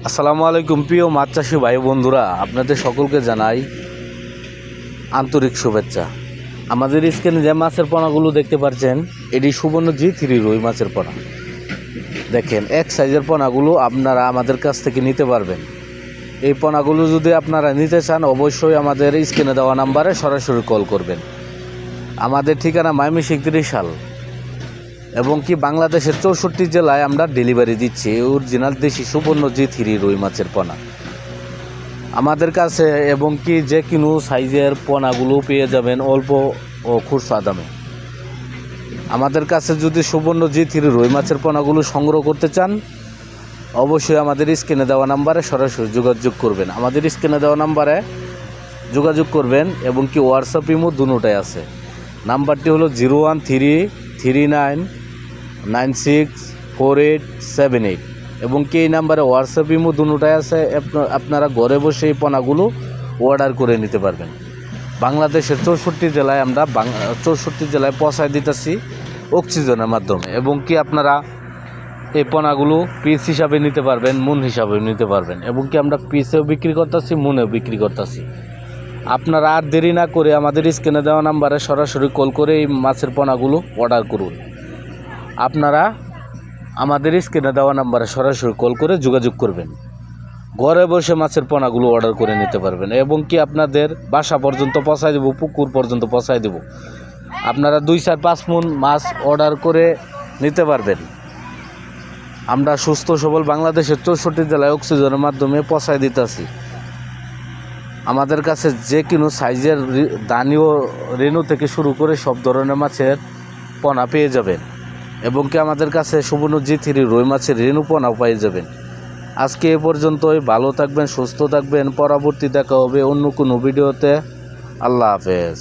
আসসালামু আলাইকুম প্রিয় মাছ চাষি ভাই বন্ধুরা, আপনাদের সকলকে জানাই আন্তরিক শুভেচ্ছা। আমাদের স্ক্রিনে যে মাছের পোনাগুলো দেখতে পাচ্ছেন, এটি সুবর্ণ G3 রুই মাছের পোনা। দেখেন, এক সাইজের পোনাগুলো আপনারা আমাদের কাছ থেকে নিতে পারবেন। এই পোনাগুলো যদি আপনারা নিতে চান, অবশ্যই আমাদের স্ক্রিনে দেওয়া নাম্বারে সরাসরি কল করবেন। আমাদের ঠিকানা ময়মনসিংহ ত্রিশাল এবং কি বাংলাদেশের 64 জেলায় আমরা ডেলিভারি দিচ্ছি অরিজিনাল দেশি সুবর্ণ G3 রুই মাছের পোনা আমাদের কাছে, এবং কি যে কোনো সাইজের পোনাগুলো পেয়ে যাবেন অল্প ও খুচরা দামে। আমাদের কাছে যদি সুবর্ণ G3 রুই মাছের পোনাগুলো সংগ্রহ করতে চান, অবশ্যই আমাদের স্ক্রিনে দেওয়া নাম্বারে সরাসরি যোগাযোগ করবেন। আমাদের স্ক্রিনে দেওয়া নাম্বারে যোগাযোগ করবেন এবং কি হোয়াটসঅ্যাপ ইমো দুটোটাই আছে। নাম্বারটি হলো 01399648478 এবং কি এই নাম্বারে হোয়াটসঅ্যাপ ইমো দুটোটাই আছে। আপনারা ঘরে বসে এই পোনাগুলো অর্ডার করে নিতে পারবেন। বাংলাদেশের 64 জেলায় আমরা 64 জেলায় পৌঁছায় দিতেছি অক্সিজেনের মাধ্যমে, এবং কি আপনারা এই পোনাগুলো পিস হিসাবে নিতে পারবেন, মন হিসাবে নিতে পারবেন, এবং কি আমরা পিসেও বিক্রি করতেছি, মনেও বিক্রি করতেছি। আপনারা আর দেরি না করে আমাদের স্ক্রিনে দেওয়া নাম্বারে সরাসরি কল করে এই মাছের পোনাগুলো অর্ডার করুন। আপনারা আমাদের স্ক্রিনে দেওয়া নাম্বারে সরাসরি কল করে যোগাযোগ করবেন। ঘরে বসে মাছের পোনাগুলো অর্ডার করে নিতে পারবেন, এবং কি আপনাদের বাসা পর্যন্ত পৌঁছায় দেবো, পুকুর পর্যন্ত পৌঁছায় দেবো। আপনারা 2-4-5 মণ মাছ অর্ডার করে নিতে পারবেন। আমরা সুস্থ সবল বাংলাদেশের 64 জেলায় অক্সিজেনের মাধ্যমে পৌঁছায় দিতেছি। আমাদের কাছে যে কোনো সাইজের দানীয় রেনু থেকে শুরু করে সব ধরনের মাছের পোনা পেয়ে যাবেন, এবং কি আমাদের কাছে সুবর্ণ G3 রুই মাছের রেনু পোনাও পেয়ে যাবেন। আজকে এ পর্যন্তই। ভালো থাকবেন, সুস্থ থাকবেন। পরবর্তী দেখা হবে অন্য কোনো ভিডিওতে। আল্লাহ হাফেজ।